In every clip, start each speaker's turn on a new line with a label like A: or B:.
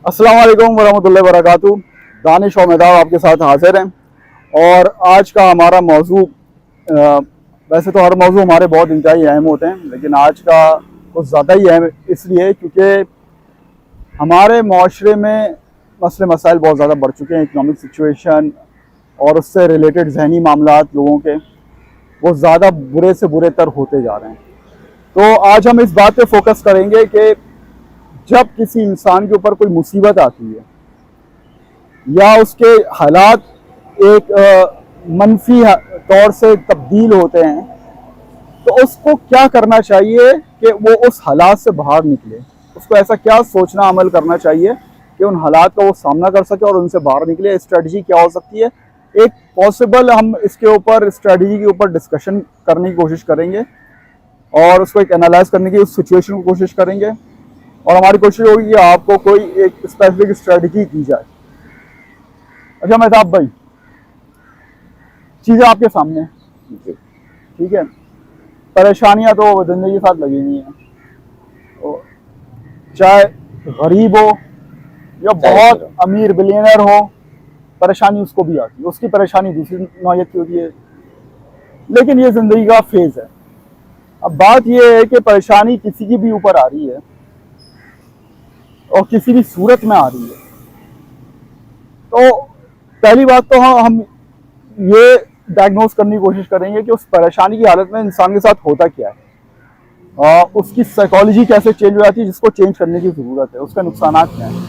A: अस्सलाम वालेकुम वरहमतुल्लाहि वबरकातुहू। दानिश और मेहताब आपके साथ हाजिर हैं। और आज का हमारा मौजू वैसे तो हर मौजू हमारे बहुत इंतहाई अहम होते हैं, लेकिन आज का कुछ ज़्यादा ही अहम इसलिए क्योंकि हमारे माशरे में मसले मसाइल बहुत ज़्यादा बढ़ चुके हैं। इकनॉमिक सिचुएशन और उससे रिलेटेड जहनी मामलात लोगों के वो ज़्यादा बुरे से बुरे तर होते जा रहे हैं। तो आज हम इस बात पे फोकस करेंगे कि जब किसी इंसान के ऊपर कोई मुसीबत आती है या उसके हालात एक मनफी तौर से तब्दील होते हैं, तो उसको क्या करना चाहिए कि वो उस हालात से बाहर निकले। उसको ऐसा क्या सोचना अमल करना चाहिए कि उन हालात का वो सामना कर सके और उनसे बाहर निकले। स्ट्रेटजी क्या हो सकती है, एक पॉसिबल हम इसके ऊपर स्ट्रेटजी के ऊपर डिस्कशन करने की कोशिश करेंगे और उसको एक एनालाइज करने की उस सिचुएशन को कोशिश करेंगे। और हमारी कोशिश होगी कि आपको कोई एक स्पेसिफिक स्ट्रेटजी दी जाए। अच्छा मेहताब भाई, चीज़ें आपके सामने हैं, ठीक है। परेशानियां तो जिंदगी के साथ लगी हुई हैं, तो चाहे गरीब हो या बहुत अमीर बिलियनर हो, परेशानी उसको भी आती है। उसकी परेशानी दूसरी नौयत की होती है, लेकिन ये जिंदगी का फेज है। अब बात यह है कि परेशानी किसी की भी ऊपर आ रही है और किसी भी सूरत में आ रही है, तो पहली बात तो हम ये डायग्नोज करने की कोशिश करेंगे कि उस परेशानी की हालत में इंसान के साथ होता क्या है, उसकी साइकोलॉजी कैसे चेंज हो जाती है, जिसको चेंज करने की ज़रूरत है, उसके नुकसान क्या हैं,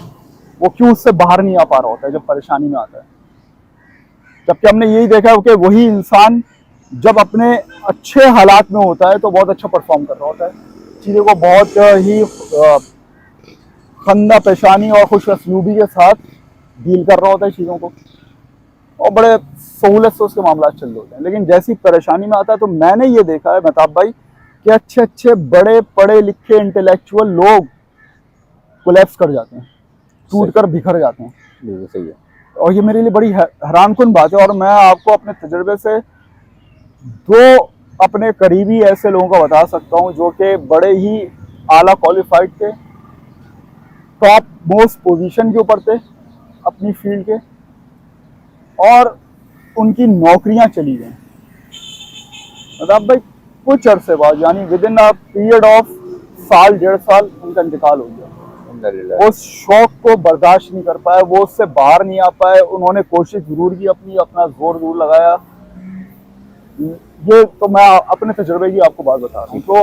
A: वो क्यों उससे बाहर नहीं आ पा रहा होता है जब परेशानी में आता है। जबकि हमने यही देखा है कि वही इंसान जब अपने अच्छे हालात में होता है तो बहुत अच्छा परफॉर्म कर रहा होता है, चीज़ों को बहुत ही खंदा पेशानी और खुश असलूबी के साथ डील कर रहा होता है चीज़ों को, और बड़े सहूलत से उसके मामला चल रहे होते हैं। लेकिन जैसी परेशानी में आता है, तो मैंने ये देखा है मेहताब भाई कि अच्छे अच्छे बड़े पढ़े लिखे इंटेलेक्चुअल लोग कोलैप्स कर जाते हैं, टूट कर बिखर जाते हैं।
B: बिल्कुल सही है।
A: और ये मेरे लिए बड़ी हैरानकुन बात है। और मैं आपको अपने तजुर्बे से दो अपने करीबी ऐसे लोगों का बता सकता हूँ जो कि बड़े ही आला क्वालिफाइड थे, टॉप मोस्ट पोजीशन के ऊपर थे अपनी फील्ड के, और उनकी नौकरियां चली गई। मतलब भाई कुछ अरसे बाद, यानी with in a period of साल डेढ़ साल, उनका इंतकाल हो गया। वो उस शौक को बर्दाश्त नहीं कर पाए, वो उससे बाहर नहीं आ पाए। उन्होंने कोशिश जरूर की, अपना जोर जरूर लगाया। ये तो मैं अपने तजुर्बे की आपको बात बता रहा हूँ। तो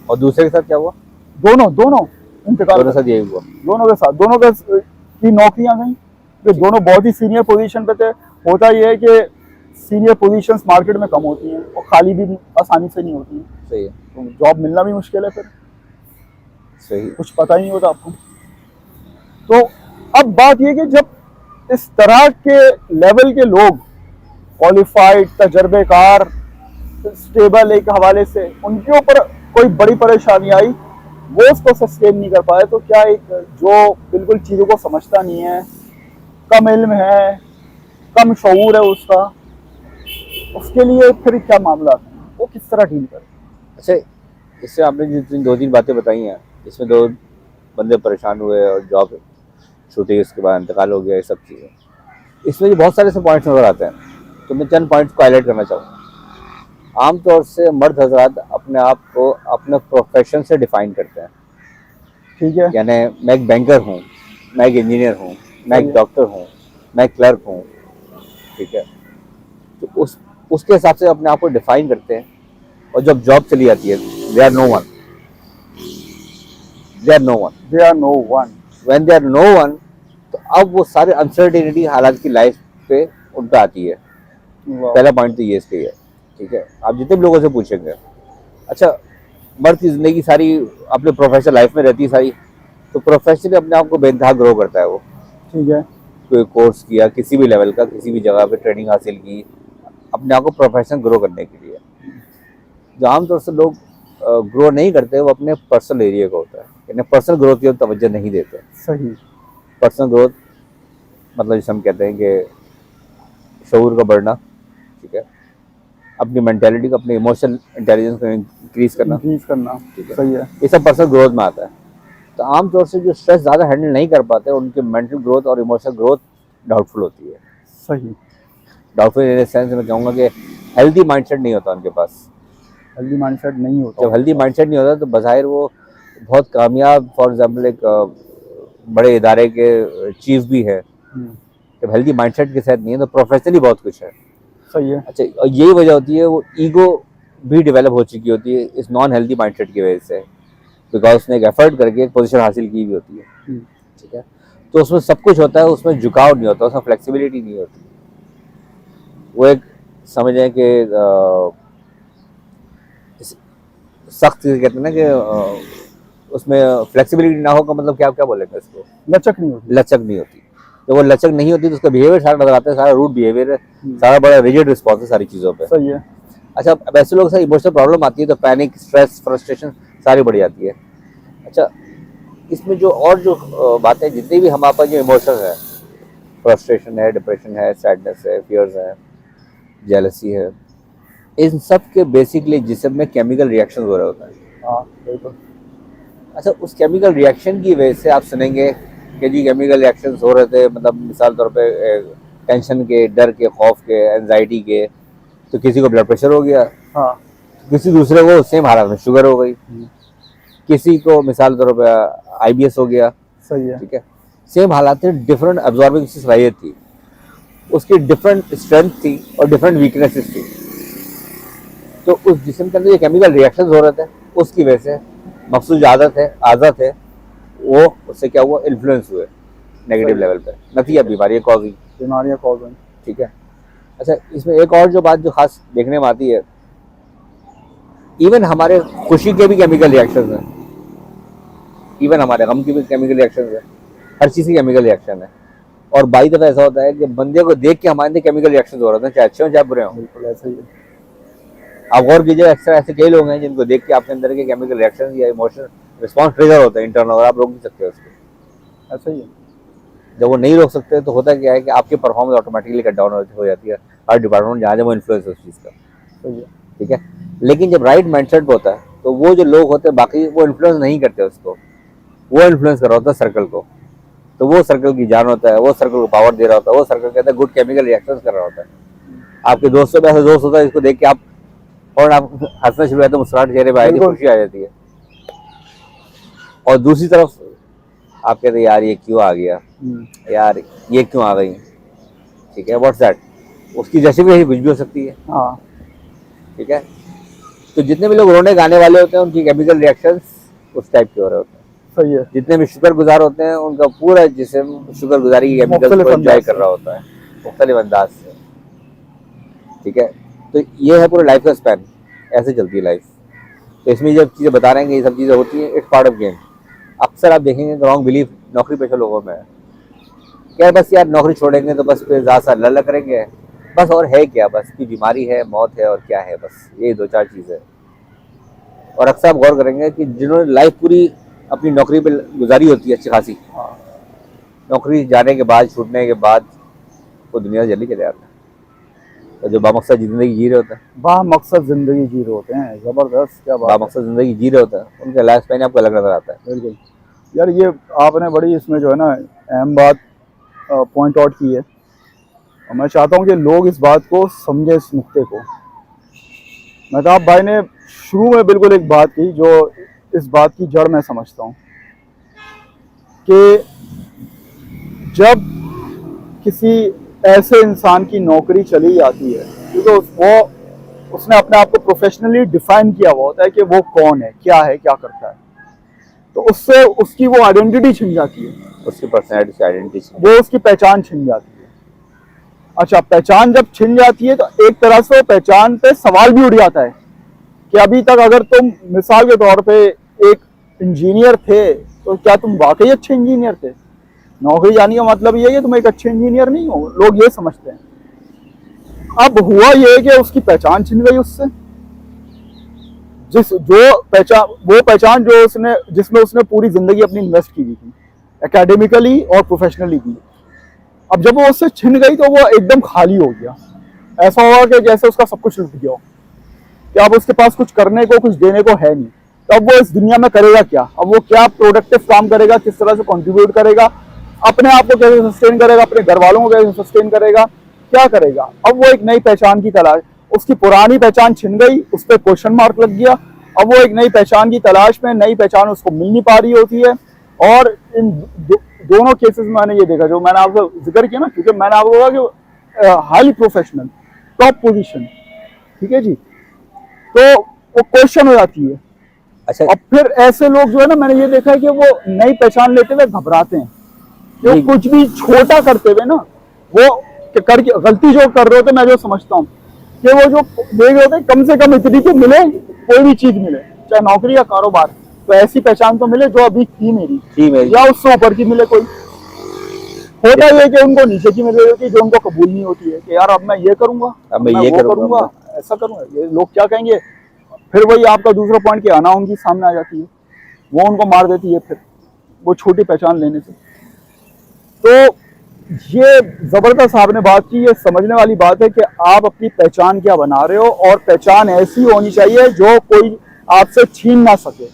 B: और दूसरे के साथ क्या हुआ?
A: दोनों इंतकाल,
B: दोनों के साथ यही हुआ।
A: दोनों की नौकरियां गई। वे दोनों बहुत ही सीनियर पोजीशन पे थे। होता यह है कि सीनियर पोजीशंस मार्केट में कम होती हैं और खाली भी आसानी से नहीं होती हैं।
B: सही है।
A: तो जॉब मिलना भी मुश्किल है, फिर
B: सही।
A: कुछ पता ही नहीं होता आपको। तो अब बात यह कि जब इस तरह के लेवल के लोग, क्वालिफाइड, तजर्बेकार, स्टेबल एक हवाले से, उनके ऊपर कोई बड़ी परेशानी आई, वो उसको सस्टेन नहीं कर पाए, तो क्या एक जो बिल्कुल चीज़ों को समझता नहीं है, कम इल्म है, कम शऊर है उसका, उसके लिए फिर क्या मामला है, वो किस तरह डील करे।
B: अच्छा, इससे आपने जितनी दो तीन बातें बताई हैं, इसमें दो बंदे परेशान हुए और जॉब छूटी, उसके बाद इंतकाल हो गया, ये सब चीज़ें, इसमें जो बहुत सारे से पॉइंट्स नज़र आते हैं, तो मैं चंद पॉइंट्स को हाईलाइट करना चाहूँगा। आमतौर से मर्द हजरात अपने आप को अपने प्रोफेशन से डिफाइन करते हैं,
A: ठीक है।
B: यानी मैं एक बैंकर हूँ, मैं एक इंजीनियर हूँ, मैं एक डॉक्टर हूँ, मैं एक क्लर्क हूँ, ठीक है। तो उसके हिसाब से अपने आप को डिफाइन करते हैं। और जब जॉब चली जाती है, they are no one, they are no one,
A: they are no one,
B: when they are no one, तो अब वो सारे अनसर्टेनिटी हालात की लाइफ पे उन पर आती है। पहला पॉइंट तो ये इसके है, ठीक है। आप जितने भी लोगों से पूछेंगे, अच्छा मर्द की जिंदगी सारी अपने प्रोफेशनल लाइफ में रहती है सारी, तो प्रोफेशनली अपने आप को बेइंतहा ग्रो करता है वो,
A: ठीक है।
B: कोई कोर्स किया किसी भी लेवल का, किसी भी जगह पे ट्रेनिंग हासिल की अपने आप को प्रोफेशनल ग्रो करने के लिए। जो आमतौर से लोग ग्रो नहीं करते, वो अपने पर्सनल एरिया का होता है, यानी पर्सनल ग्रोथ की तवज्जो नहीं देते।
A: सही।
B: पर्सनल ग्रोथ मतलब जिसे हम कहते हैं कि शऊर का बढ़ना, ठीक है, अपनी मेंटालिटी को, अपने इमोशनल इंटेलिजेंस को इंक्रीज करना,
A: ठीक है।
B: ठीक है,
A: सही है।
B: ये सब पर्सनल ग्रोथ में आता है। तो आमतौर से जो स्ट्रेस ज़्यादा हैंडल नहीं कर पाते उनके मेंटल ग्रोथ और इमोशनल ग्रोथ डाउटफुल होती है।
A: सही।
B: डाउटफुल इन सेंस मैं कहूँगा कि हेल्दी माइंडसेट नहीं होता उनके पास।
A: हेल्दी माइंडसेट नहीं होता।
B: जब हेल्दी माइंडसेट नहीं होता तो बज़ाहिर वो बहुत कामयाब, फॉर एग्जांपल एक बड़े इदारे के चीफ भी है, जब हेल्दी माइंडसेट के साथ नहीं है तो प्रोफेशनली बहुत कुछ है।
A: सही है।
B: अच्छा, और यही वजह होती है वो ईगो भी डेवलप हो चुकी होती है इस नॉन हेल्दी माइंडसेट की वजह से, बिकॉज उसने एक एफर्ट करके एक पोजीशन हासिल की भी होती है। ठीक है, तो उसमें सब कुछ होता है, उसमें झुकाव नहीं होता, उसमें फ्लेक्सिबिलिटी नहीं होती। वो एक समझें कि सख्त कहते हैं ना कि उसमें फ्लेक्सिबिलिटी ना हो का मतलब क्या क्या बोलेंगे इसको,
A: लचक नहीं होती।
B: लचक नहीं होती। जब वो लचक नहीं होती तो उसका बिहेवियर सारा नजर आता है, सारा रूट बिहेवियर है, सारा बड़ा रिजिड रिस्पॉन्स है सारी चीज़ों पे।
A: सही है।
B: अच्छा, अब ऐसे लोग से इमोशनल प्रॉब्लम आती है तो पैनिक, स्ट्रेस, फ्रस्ट्रेशन सारी बढ़ जाती है। अच्छा, इसमें जो और जो बातें जितनी भी हमारे पास जो इमोशन है, फ्रस्ट्रेशन है, डिप्रेशन है, सैडनेस है, फियर्स है, जेलसी है, इन सब के बेसिकली जिस्म में केमिकल रिएक्शन हो रहे होते हैं।
A: हाँ बिल्कुल।
B: अच्छा, उस केमिकल रिएक्शन की वजह से आप सुनेंगे कि जी केमिकल रिएक्शंस हो रहे थे, मतलब मिसाल तौर पे टेंशन के, डर के, खौफ के, एंजाइटी के, तो किसी को ब्लड प्रेशर हो गया,
A: हाँ।
B: किसी दूसरे को सेम हालत में शुगर हो गई, किसी को मिसाल तौर पे IBS हो गया।
A: सही है।
B: ठीक है, सेम हालात में डिफरेंट अब्जॉर्बिंग सलाहियत थी, उसकी डिफरेंट स्ट्रेंथ थी और डिफरेंट वीकनेसेस थी। तो उस जिस्म के अंदर ये केमिकल रिएक्शंस हो रहे थे, उसकी वजह से मखसूस जो आदत है वो उससे क्या हुआ, इन्फ्लुएंस हुए नेगेटिव लेवल पे, नतीजा बीमारी कॉज हुई,
A: बीमारियाँ कॉज हुई।
B: ठीक है। अच्छा, इसमें एक और जो बात जो खास देखने में आती है, इवन हमारे खुशी के भी केमिकल रिएक्शंस हैं, इवन हमारे गम की भी केमिकल रिएक्शंस है, हर चीज़ की केमिकल रिएक्शन है। और बाई दफ़ा ऐसा होता है कि बंदे को देख के हमारे अंदर केमिकल रिएक्शन हो रहे हैं, चाहे अच्छे हो चाहे बुरे हों।
A: बिल्कुल ऐसा ही है।
B: आप गौर कीजिए, अक्सर ऐसे कई लोग हैं जिनको देख के आपके अंदर के केमिकल रिएक्शन या इमोशनल रिस्पॉन्स ट्रिगर होता है इंटरनल, और आप रोक नहीं सकते उसको।
A: ऐसा ही है।
B: जब वो नहीं रोक सकते तो होता क्या है कि आपकी परफॉर्मेंस ऑटोमेटिकली कट डाउन हो जाती है, हर डिपार्टमेंट जहाँ जब वो इन्फ्लुएंस है उस चीज़ का।
A: सही है।
B: ठीक है, लेकिन जब राइट माइंडसेट होता है तो वो जो लोग होते हैं बाकी वो इन्फ्लुएंस नहीं करते उसको, वो इन्फ्लुएंस कर रहा होता है सर्कल को, तो वो सर्कल की जान होता है, वो सर्कल को पावर दे रहा होता है, वो सर्कल कहता है गुड केमिकल रिएक्शंस कर रहा होता है। आपके दोस्तों में ऐसा दोस्त होता है जिसको देख के आप और आप हंसना शुरू होता है, मुस्कुराहट चेहरे पे आएगी, खुशी आ जाती है। और दूसरी तरफ आप कहते हैं यार ये क्यों आ गया, यार ये क्यों आ गई, ठीक है, व्हाट्स दैट, उसकी जैसे भी कुछ भी हो सकती है।
A: हाँ।
B: ठीक है, तो जितने भी लोग रोने गाने वाले होते हैं उनकी केमिकल रिएक्शंस उस टाइप के हो रहे होते हैं।
A: सही है।
B: जितने भी शुक्रगुजार होते हैं उनका पूरा जिस्म शुक्रगुजारी की केमिकल को एंजॉय कर रहा होता है मुख्तलिफ अंदाज से। ठीक है, तो ये है पूरा लाइफ का स्पैन, ऐसे चलती है लाइफ। तो इसमें जब चीज़ें बता रहे हैं कि ये सब चीज़ें होती हैं, इट्स पार्ट ऑफ गेम। अक्सर आप देखेंगे रॉन्ग बिलीफ नौकरी पेशा लोगों में है, क्या बस यार नौकरी छोड़ेंगे तो बस फिर ज़्यादा सा लल्ला करेंगे, बस और है क्या, बस की बीमारी है, मौत है, और क्या है, बस यही 2-4 चीज़ें। और अक्सर आप गौर करेंगे कि जिन्होंने लाइफ पूरी अपनी नौकरी पे गुजारी होती है अच्छी खासी, नौकरी जाने के बाद, छूटने के बाद वो दुनिया से जल्दी चले जाते हैं, तो जो बामकसद ज़िंदगी जी रहे होते हैं,
A: बामकसद ज़िंदगी जी रहे होते हैं, ज़बरदस्त, क्या बात।
B: बामकसद ज़िंदगी जी रहे होते हैं, उनका लाइफ स्पैन आपको अलग नजर आता है।
A: बिल्कुल यार, ये आपने बड़ी इसमें जो है ना अहम बात पॉइंट आउट की है, और मैं चाहता हूँ कि लोग इस बात को समझें, इस नुक्ते को। महताब भाई ने शुरू में बिल्कुल एक बात की जो इस बात की जड़ मैं समझता हूँ कि जब किसी ऐसे इंसान की नौकरी चली जाती है, क्योंकि उसने अपने आप को प्रोफेशनली डिफाइन किया हुआ होता है कि वो कौन है, क्या करता है, तो उससे उसकी वो आइडेंटिटी छिन जाती है,
B: उसकी पर्सनैलिटी से आइडेंटिटी,
A: वो उसकी पहचान छिन जाती है। अच्छा, पहचान जब छिन जाती है तो एक तरह से पहचान पे सवाल भी उठ जाता है कि अभी तक अगर तुम मिसाल के तौर पे एक इंजीनियर थे तो क्या तुम वाकई अच्छे इंजीनियर थे? नौकरी जाने का मतलब ये है कि तुम एक अच्छे इंजीनियर नहीं हो, लोग ये समझते हैं। अब हुआ ये कि उसकी पहचान छिन गई उससे, वो पहचान जो उसने, जिसमें उसने पूरी जिंदगी अपनी इन्वेस्ट की हुई थी, एकेडमिकली और प्रोफेशनली भी। अब जब वो उससे छिन गई तो वो एकदम खाली हो गया, ऐसा हुआ कि जैसे उसका सब कुछ लुट गया हो, कि अब उसके पास कुछ करने को, कुछ देने को है नहीं। तब वो इस दुनिया में करेगा क्या? अब वो क्या प्रोडक्टिव काम करेगा, किस तरह से कंट्रीब्यूट करेगा, अपने आप को कैसे सस्टेन करेगा, अपने घर वालों को कैसे सस्टेन करेगा, क्या करेगा? अब वो एक नई पहचान की तलाश, उसकी पुरानी पहचान छिन गई, उस पर क्वेश्चन मार्क लग गया। अब वो एक नई पहचान की तलाश में, नई पहचान उसको मिल नहीं पा रही होती है। और इन दोनों केसेस में मैंने ये देखा, जो मैंने आपको जिक्र किया ना, क्योंकि मैंने आपको कहा कि हाईली प्रोफेशनल, टॉप पोजीशन, ठीक है जी, तो वो क्वेश्चन हो जाती है।
B: अच्छा,
A: अब फिर ऐसे लोग जो है ना, मैंने ये देखा है कि वो नई पहचान लेते हुए घबराते हैं, जो कुछ भी छोटा करते हुए ना, वो करके गलती जो कर रहे होते, मैं जो समझता हूँ कि वो जो देख रहे होते, कम से कम इतनी तो मिले, कोई भी चीज मिले, चाहे नौकरी या कारोबार, तो ऐसी पहचान तो मिले जो अभी थी मेरी, या उससे ऊपर की मिले। कोई होता ये कि उनको नीचे की मिल रही होती है, जो उनको कबूल नहीं होती है कि यार अब मैं ये करूंगा,
B: अब मैं
A: ये करूंगा, ऐसा करूंगा, ये लोग क्या कहेंगे। फिर वही आपका दूसरा पॉइंट, की आना उनकी सामने आ जाती है, वो उनको मार देती है फिर वो छोटी पहचान लेने से। तो ये जबरदस्त आपने बात की, ये समझने वाली बात है कि आप अपनी पहचान क्या बना रहे हो, और पहचान ऐसी होनी चाहिए जो कोई आपसे छीन ना सके,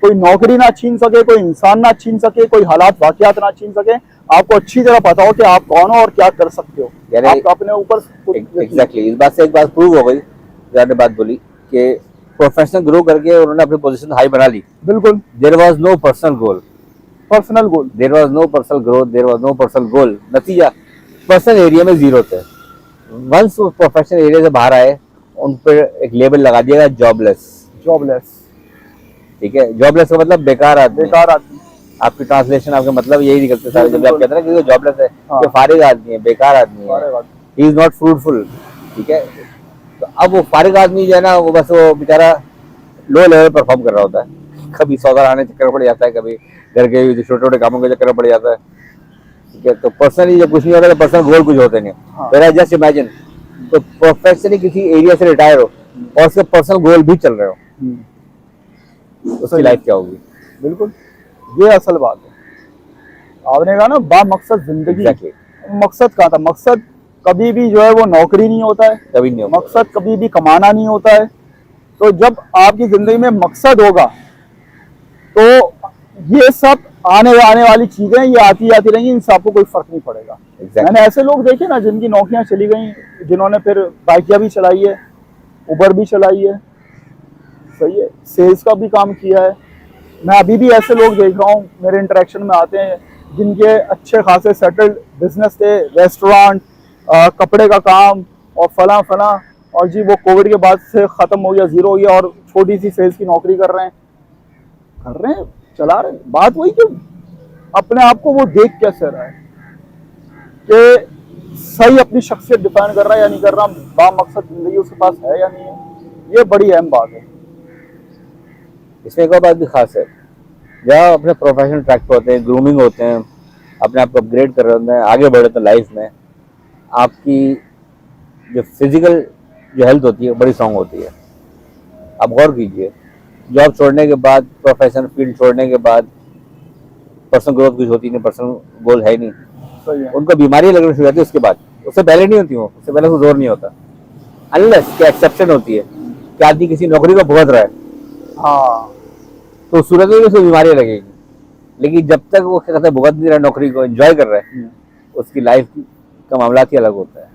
A: कोई नौकरी ना छीन सके, कोई इंसान ना छीन सके, कोई हालात वाकयात ना छीन सके। आपको अच्छी तरह पता हो कि आप कौन हो और क्या कर सकते हो, आप अपने ऊपर।
B: एग्जैक्टली, इस बात से एक बात प्रूव हो गई, आपने बात बोली कि प्रोफेशनल ग्रो करके उन्होंने अपनी पोजीशन हाई बना ली।
A: बिल्कुल,
B: there was no personal goal, there was no personal growth, there was no personal goal. नतीजा पर्सनल एरिया में जीरो थे। वंस वो प्रोफेशनल एरिया से बाहर आए, उन पर एक लेबल लगा दिया जॉबलेस। ठीक है, जॉबलेस का मतलब बेकार आदमी। आपकी ट्रांसलेशन, आपके मतलब यही निकलते सारे, जब आप कहते हैं ना कि जॉबलेस है, कि फारिग आदमी है, बेकार आदमी है, ही इज नॉट फ्रूटफुल। ठीक है, तो अब वो फारिग आदमी जो है ना, वो बस वो बेचारा लो लेवल परफॉर्म कर रहा होता है, कभी सौदा आने चक्कर पड़ जाता है, कभी घर के छोटे छोटे कामों के चक्कर पड़ जाता है। ठीक है, तो पर्सनली जब कुछ नहीं होता, तो पर्सनल गोल कुछ होते नहीं। मेरा जस्ट इमेजिन, तो प्रोफेशनली किसी एरिया से रिटायर हो और उसके पर्सनल गोल भी चल रहे हो, उसकी लाइफ क्या होगी?
A: बिल्कुल, ये असल बात है। आपने कहा ना बा मकसद जिंदगी, मकसद कहाँ था? मकसद कभी भी जो है वो नौकरी नहीं होता है,
B: कभी नहीं होता।
A: मकसद कभी भी कमाना नहीं होता है। तो जब आपकी जिंदगी में मकसद होगा, तो ये सब आने वाली चीजें ये आती रहेंगी, इनसे आपको कोई फर्क नहीं पड़ेगा। मैंने ऐसे लोग देखे ना जिनकी नौकरियां चली गई, जिन्होंने फिर बाइकियां भी चलाई है, उबर भी चलाई है, सही है, सेल्स का भी काम किया है। मैं अभी भी ऐसे लोग देख रहा हूँ, मेरे इंटरेक्शन में आते हैं, जिनके अच्छे खासे सेटल्ड बिजनेस थे, रेस्टोरेंट, कपड़े का काम और फला, और जी वो कोविड के बाद से खत्म हो गया, जीरो हो गया, और छोटी सी सेल्स की नौकरी कर रहे हैं, चला रहे हैं। बात वही कि अपने आप को वो देख कैसे रहा है कि सही अपनी शख्सियत डिफाइन कर रहा है या नहीं कर रहा, बा मकसद जिंदगी उसके पास है या नहीं है, ये बड़ी अहम बात है।
B: इसमें एक और बात भी खास है, जब अपने प्रोफेशनल ट्रैक पे होते हैं, ग्रूमिंग होते हैं, अपने आप को अपग्रेड कर रहे होते हैं, आगे बढ़ रहे हैं लाइफ में, आपकी जो फिजिकल जो हेल्थ होती है बड़ी स्ट्रांग होती है। आप गौर कीजिए, जॉब छोड़ने के बाद, प्रोफेशनल फील्ड छोड़ने के बाद पर्सनल ग्रोथ कुछ होती नहीं, पर्सनल गोल है नहीं, उनको बीमारियां लगनी शुरू हो जाती है उसके बाद। उससे पहले नहीं होती, उससे पहले कोई जोर नहीं होता, अनलेस क्या एक्सेप्शन होती है कि आदमी किसी नौकरी को भुगत रहा है, हाँ, तो सूरत में उसको बीमारियां लगेगी। लेकिन जब तक वो क्या कहते हैं भुगत नहीं रहा, नौकरी को एंजॉय कर रहा है, उसकी लाइफ का मामला ही अलग होता है,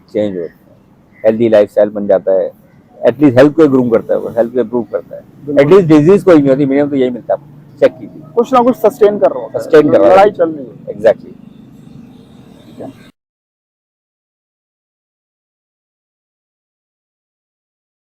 B: चेंज होता है, हेल्दी लाइफ स्टाइल बन जाता है, एटलीस्ट हेल्थ को ग्रूम करता है, वो हेल्थ को इम्प्रूव करता है, एटलीस्ट डिजीज कोई नहीं होती, मिनिमम तो यही मिलता है। चेक कीजिए,
A: कुछ ना कुछ सस्टेन कर रहा है,
B: लड़ाई
A: चल रही है।
B: एग्जैक्टली।